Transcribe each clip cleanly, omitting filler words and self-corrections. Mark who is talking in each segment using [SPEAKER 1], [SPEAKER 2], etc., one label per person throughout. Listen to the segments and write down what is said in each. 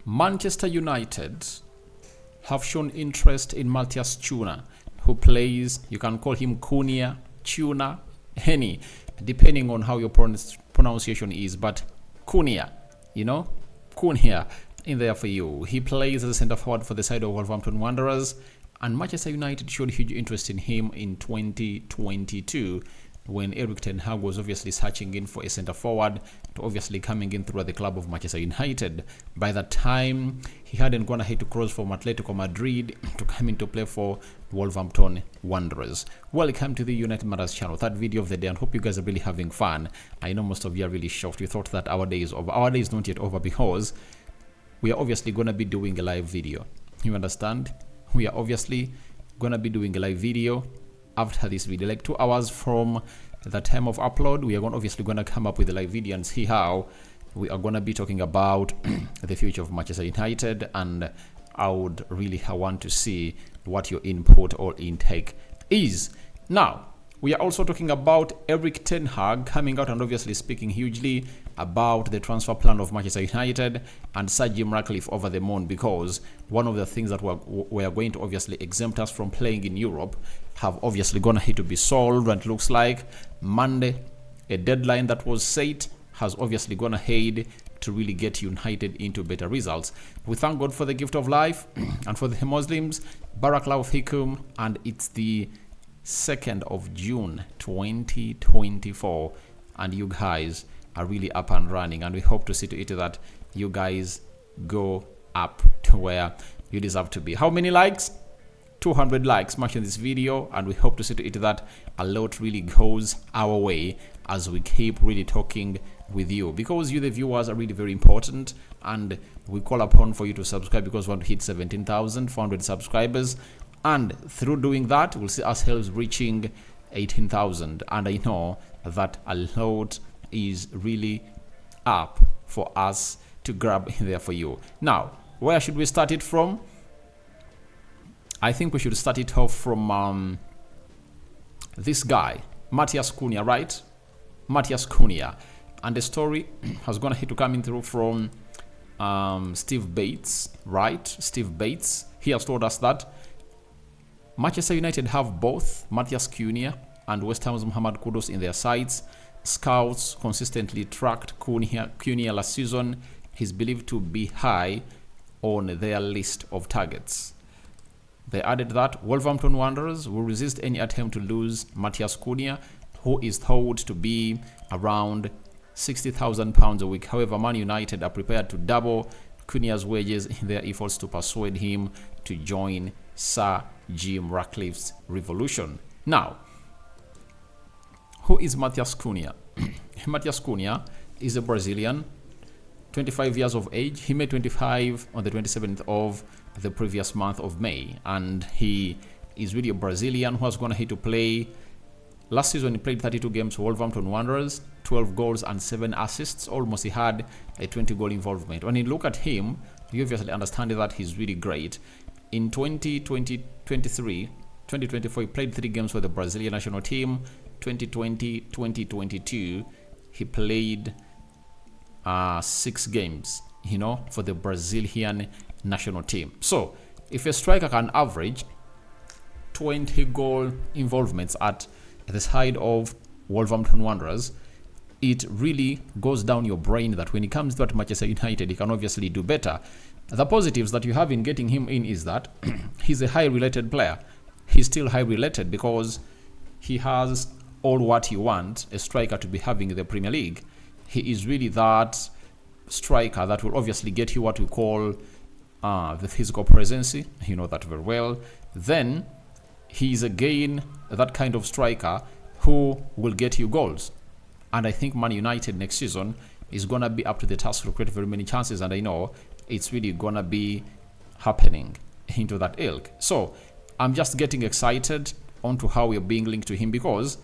[SPEAKER 1] Manchester United have shown interest in Matheus Cunha, who plays, you can call him Cunha, Cunha, any, depending on how your pronunciation is, but Cunha, Cunha in there for you. He plays as a centre forward for the side of Wolverhampton Wanderers, and Manchester United showed huge interest in him in 2022 when Erik ten Hag was obviously searching in for a centre forward to obviously coming in through the club of Manchester United. By that time, he hadn't gone ahead to cross from Atletico Madrid to come in to play for Wolverhampton Wanderers. Welcome to the United Matters channel, third video of the day, and hope you guys are really having fun. I know most of you are really shocked. You thought that our day is over. Our day is not yet over because we are obviously going to be doing a live video. You understand? We are obviously going to be doing a live video after this video, like 2 hours from the time of upload. We are obviously going to come up with a live video and see how we are going to be talking about the future of Manchester United, and I would really want to see what your input or intake is. Now, we are also talking about Erik ten Hag coming out and obviously speaking hugely about the transfer plan of Manchester United and Sir Jim Ratcliffe over the moon, because one of the things that we are going to obviously exempt us from playing in Europe have obviously gone ahead to be solved, and it looks like Monday, a deadline that was set, has obviously gone ahead to really get United into better results. We thank God for the gift of life, and for the Muslims, Barakallahu Fikum, and it's the 2nd of June 2024, and you guys are really up and running, and we hope to see to it that you guys go up to where you deserve to be. How many likes? 200 likes matching this video, and we hope to see to it that a lot really goes our way as we keep really talking with you, because you the viewers are really very important, and we call upon for you to subscribe because we want to hit 17,400 subscribers, and through doing that we'll see ourselves reaching 18,000, and I know that a lot is really up for us to grab in there for you. Now, where should we start it from? I think we should start it off from this guy, Matheus Cunha, right? Matheus Cunha. And the story has gone ahead to come in through from Steve Bates, right? Steve Bates. He has told us that Manchester United have both Matheus Cunha and West Ham's Mohamed Kudus in their sights. Scouts consistently tracked Cunha last season. He's believed to be high on their list of targets. They added that Wolverhampton Wanderers will resist any attempt to lose Matheus Cunha, who is thought to be around £60,000 a week. However, Man United are prepared to double Cunha's wages in their efforts to persuade him to join Sir Jim Ratcliffe's revolution. Now, who is Matheus Cunha? Matheus Cunha is a Brazilian, 25 years of age. He made 25 on the 27th of the previous month of May, and he is really a Brazilian who has gone ahead to play. Last season, he played 32 games for Wolverhampton Wanderers, 12 goals and 7 assists. Almost he had a 20-goal involvement. When you look at him, you obviously understand that he's really great. In 2023, 2024, he played 3 games for the Brazilian national team. 2020, 2022, he played 6 games, for the Brazilian national team. So, if a striker can average 20 goal involvements at the side of Wolverhampton Wanderers, it really goes down your brain that when it comes to Manchester United, he can obviously do better. The positives that you have in getting him in is that he's a high related player. He's still high related because he has all what you want a striker to be having in the Premier League. He is really that striker that will obviously get you what we call the physical presence. You know that very well. Then he is again that kind of striker who will get you goals. And I think Man United next season is going to be up to the task to create very many chances, and I know it's really going to be happening into that ilk. So I'm just getting excited onto how we're being linked to him, because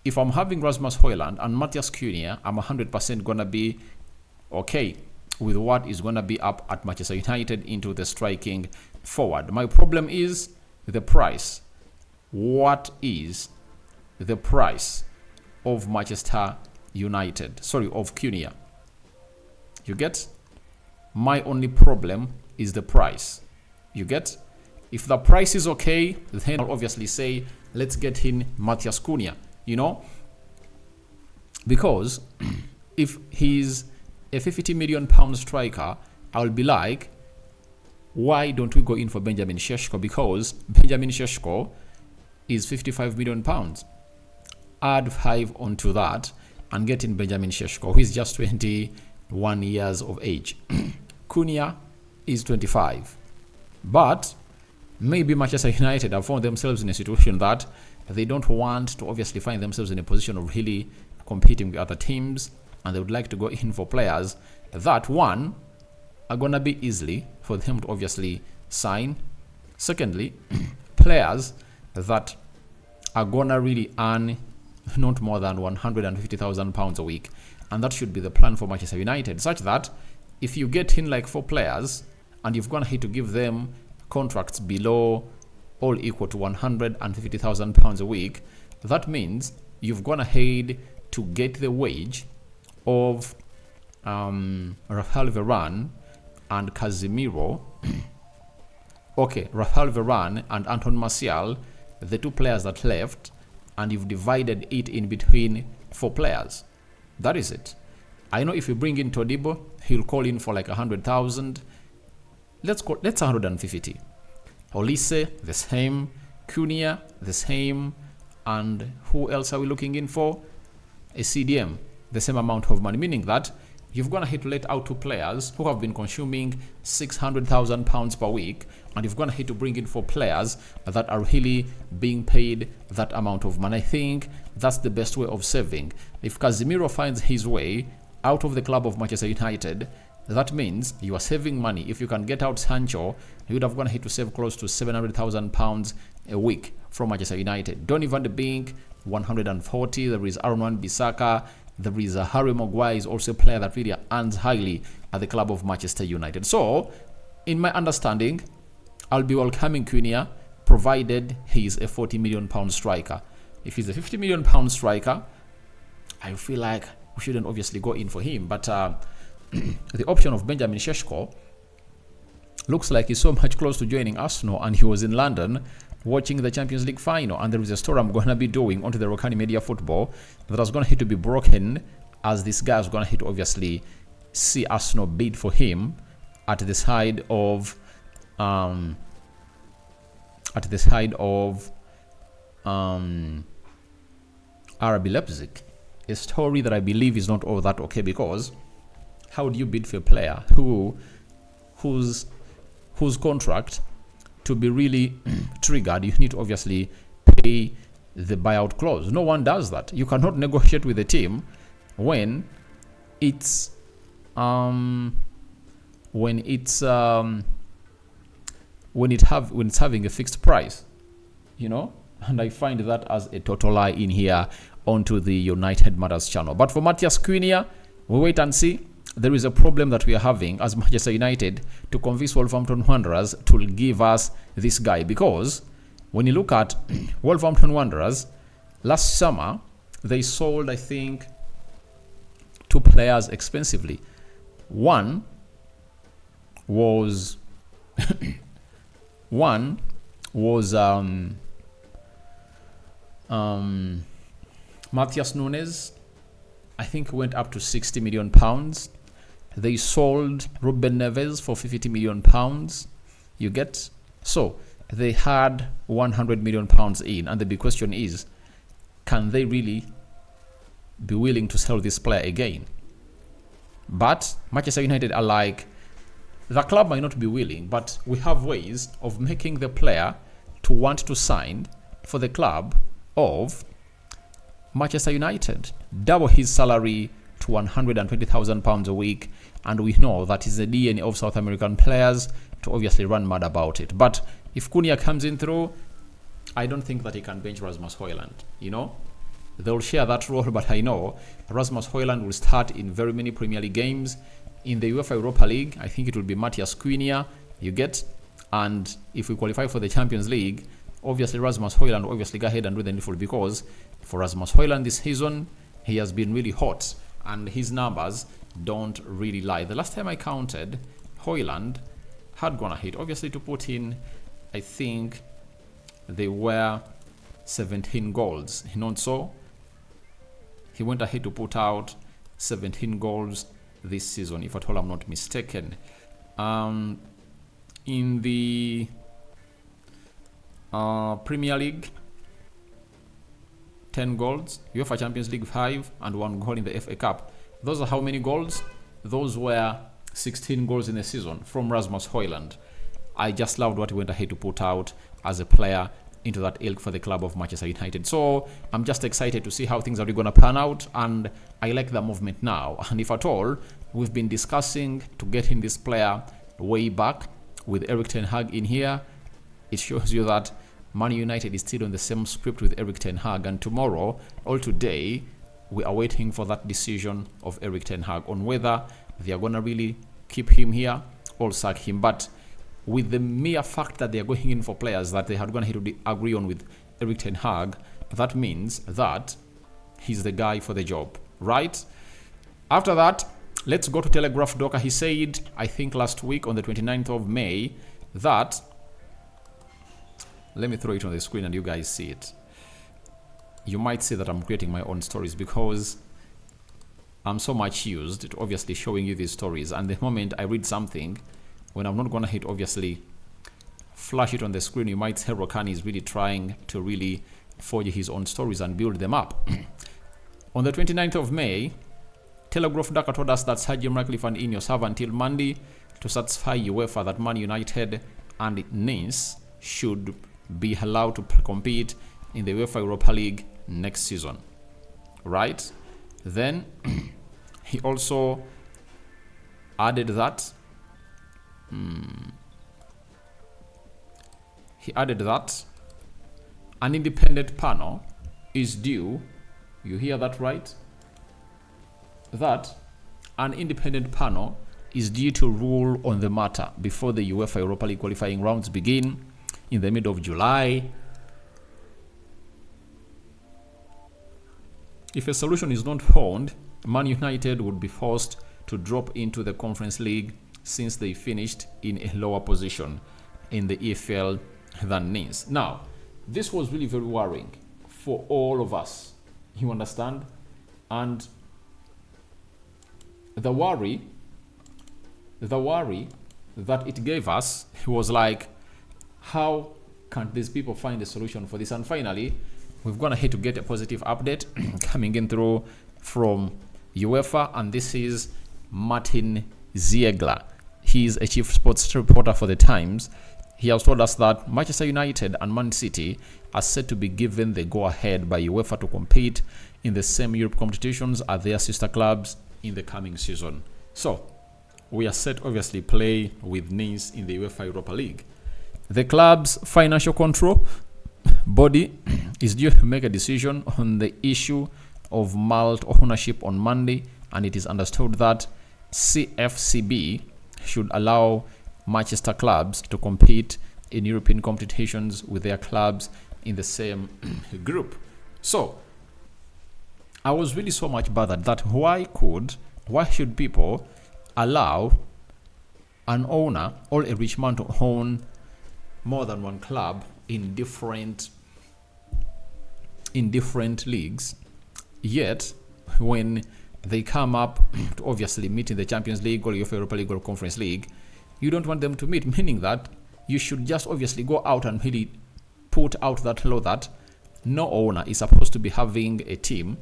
[SPEAKER 1] if I'm having Rasmus Højlund and Matheus Cunha, I'm 100% going to be okay with what is going to be up at Manchester United into the striking forward. My problem is the price. What is the price of Manchester United? Sorry, of Cunha. You get? My only problem is the price. You get? If the price is okay, then I'll obviously say, let's get in Matheus Cunha, you know? Because if he's a 50 million pound striker, I'll be like, why don't we go in for Benjamin Sesko? Because Benjamin Sesko is 55 million pounds. Add 5 onto that and get in Benjamin Sesko, who is just 21 years of age. Cunha is 25. But maybe Manchester United have found themselves in a situation that they don't want to obviously find themselves in a position of really competing with other teams, and they would like to go in for players that, one, are gonna be easily for them to obviously sign. Secondly, players that are gonna really earn not more than £150,000 a week, and that should be the plan for Manchester United, such that if you get in like 4 players and you've gonna hit to give them contracts below all equal to £150,000 a week, that means you've gone ahead to get the wage of Rafael Varane and Casemiro. Okay, Rafael Varane and Anton Martial, the 2 players that left, and you've divided it in between 4 players. That is it. I know if you bring in Todibo, he'll call in for like 100,000. Let's 150. Olise, the same. Cunha, the same. And who else are we looking in for? A CDM, the same amount of money, meaning that you've gone ahead to let out 2 players who have been consuming £600,000 per week, and you've gone ahead to bring in 4 players that are really being paid that amount of money. I think that's the best way of saving. If Casemiro finds his way out of the club of Manchester United, that means you are saving money. If you can get out Sancho, you would have gone ahead to save close to £700,000 a week from Manchester United. Donny van de Beek, 140. There is Aaron Wan-Bissaka. There is Harry Maguire, is also a player that really earns highly at the club of Manchester United. So, in my understanding, I'll be welcoming Cunha, provided he's a 40 million pound striker. If he's a 50 million pound striker, I feel like we shouldn't obviously go in for him. But the option of Benjamin Sesko looks like he's so much close to joining Arsenal, and he was in London watching the Champions League final. And there is a story I'm going to be doing onto the Rokani Media Football that is going to hit to be broken, as this guy is going to hit to obviously see Arsenal bid for him at the side of RB Leipzig. A story that I believe is not all that okay, because how do you bid for a player whose contract to be really triggered, you need to obviously pay the buyout clause? No one does that. You cannot negotiate with the team when it's having a fixed price, you know. And I find that as a total lie in here onto the United Matters channel. But for Matheus Cunha, we wait and see. There is a problem that we are having as Manchester United to convince Wolverhampton Wanderers to give us this guy, because when you look at Wolverhampton Wanderers last summer, they sold, I think, 2 players expensively. One was Matheus Nunes. I think went up to £60 million. They sold Ruben Neves for £50 million. You get? So they had £100 million in, and the big question is, can they really be willing to sell this player again? But Manchester United are like, the club might not be willing, but we have ways of making the player to want to sign for the club of Manchester United. Double his salary to £120,000 a week, and we know that is the DNA of South American players to obviously run mad about it. But if Cunha comes in through, I don't think that he can bench Rasmus Højlund. You know, they'll share that role, but I know Rasmus Højlund will start in very many Premier League games. In the UEFA Europa League, I think it will be Matheus Cunha, you get. And if we qualify for the Champions League, obviously Rasmus Højlund will obviously go ahead and do the needful, because for Rasmus Højlund this season, he has been really hot, and his numbers don't really lie. The last time I counted, Højlund had gone ahead, obviously, to put in, I think, they were 17 goals. Not so. He went ahead to put out 17 goals this season, if at all I'm not mistaken. In the Premier League, 10 goals, UEFA Champions League 5, and 1 goal in the FA Cup. Those are how many goals? Those were 16 goals in the season from Rasmus Højlund. I just loved what he went ahead to put out as a player into that ilk for the club of Manchester United. So I'm just excited to see how things are going to pan out, and I like the movement now. And if at all, we've been discussing to get in this player way back with Erik ten Hag in here. It shows you that Man United is still on the same script with Erik ten Hag, and tomorrow, all today, we are waiting for that decision of Erik ten Hag on whether they are going to really keep him here or sack him. But with the mere fact that they are going in for players that they had gone ahead to agree on with Erik ten Hag, that means that he's the guy for the job, right? After that, let's go to Telegraph Docker. He said, I think last week on the 29th of May, that, let me throw it on the screen and you guys see it. You might see that I'm creating my own stories because I'm so much used to obviously showing you these stories, and the moment I read something, when I'm not going to hit obviously flash it on the screen, you might say Rokani is really trying to really forge his own stories and build them up. On the 29th of May, Telegraph Daka told us that Sergio Ratcliffe and Ineos have until Monday to satisfy UEFA that Man United and Nice should be allowed to compete in the UEFA Europa League next season, right? Then he also added that an independent panel is due. You hear that right? That an independent panel is due to rule on the matter before the UEFA Europa League qualifying rounds begin in the middle of July. If a solution is not found, Man United would be forced to drop into the Conference League since they finished in a lower position in the EFL than Nice. Now, this was really very worrying for all of us. You understand? And the worry that it gave us was like, how can these people find a solution for this? And finally, we've gone ahead to get a positive update coming in through from UEFA, and this is Martin Ziegler. He's a chief sports reporter for the Times. He has told us that Manchester United and Man City are set to be given the go-ahead by UEFA to compete in the same Europe competitions as their sister clubs in the coming season. So, we are set obviously play with Nice in the UEFA Europa League. The club's financial control body is due to make a decision on the issue of malt ownership on Monday, and it is understood that CFCB should allow Manchester clubs to compete in European competitions with their clubs in the same group. So, I was really so much bothered that why should people allow an owner or a rich man to own more than one club in different leagues, yet when they come up to obviously meet in the Champions League or UEFA Europa League or Conference League, you don't want them to meet, meaning that you should just obviously go out and really put out that law that no owner is supposed to be having a team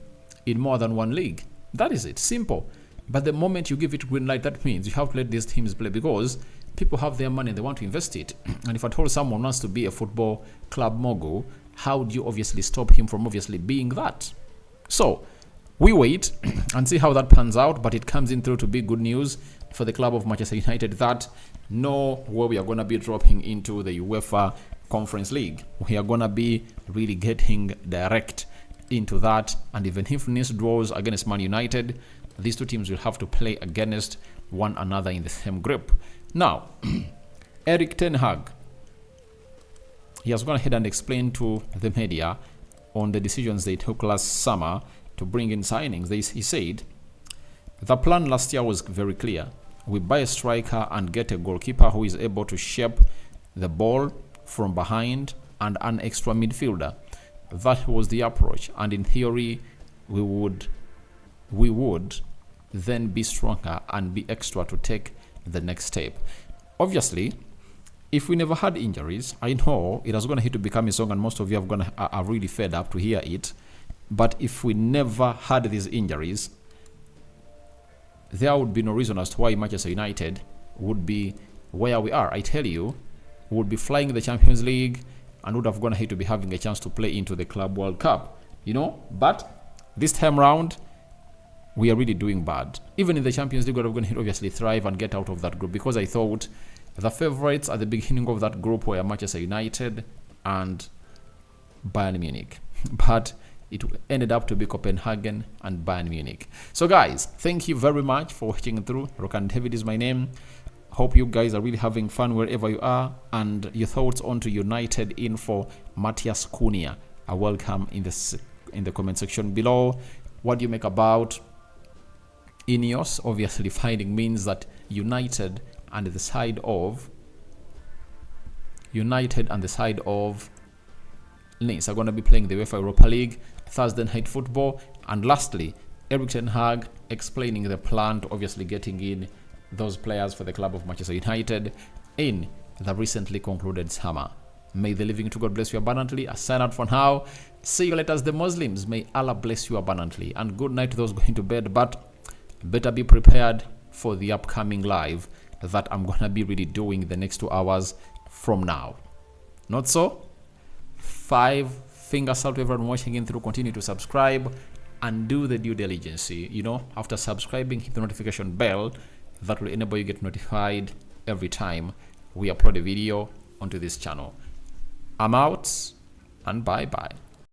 [SPEAKER 1] in more than one league. That is it, simple. But the moment you give it green light, that means you have to let these teams play, because people have their money and they want to invest it. And if at all someone wants to be a football club mogul, how do you obviously stop him from obviously being that? So we wait and see how that pans out, but it comes in through to be good news for the club of Manchester United that no way we are going to be dropping into the UEFA Conference League. We are going to be really getting direct into that, and even if Nice draws against Man United, these two teams will have to play against one another in the same group. Now, Erik ten Hag, he has gone ahead and explained to the media on the decisions they took last summer to bring in signings. He said, the plan last year was very clear. we buy a striker and get a goalkeeper who is able to shape the ball from behind and an extra midfielder. That was the approach, and in theory we would then be stronger and be extra to take the next step. Obviously, if we never had injuries, I know it was going to hit to become a song, and most of you are really fed up to hear it. But if we never had these injuries, there would be no reason as to why Manchester United would be where we are. I tell you, we would be flying the Champions League and would have gone ahead to be having a chance to play into the Club World Cup, But this time round, we are really doing bad. Even in the Champions League, we're going to obviously thrive and get out of that group, because I thought the favorites at the beginning of that group were Manchester United and Bayern Munich. But it ended up to be Copenhagen and Bayern Munich. So guys, thank you very much for watching through. Rokan David is my name. Hope you guys are really having fun wherever you are, and your thoughts on to United info Matheus Cunha are welcome in the comment section below. What do you make about Ineos obviously finding means that United and the side of Nice are going to be playing the UEFA Europa League Thursday night football? And lastly, Erik ten Hag explaining the plan to obviously getting in those players for the club of Manchester United in the recently concluded summer. May the living to God bless you abundantly. I sign out for now. See you later, as the Muslims. May Allah bless you abundantly, and good night to those going to bed. But better be prepared for the upcoming live that I'm gonna be really doing the next 2 hours from now. Not so? 5 fingers out to everyone watching in through. Continue to subscribe and do the due diligence. After subscribing, hit the notification bell. That will enable you get notified every time we upload a video onto this channel. I'm out, and bye bye.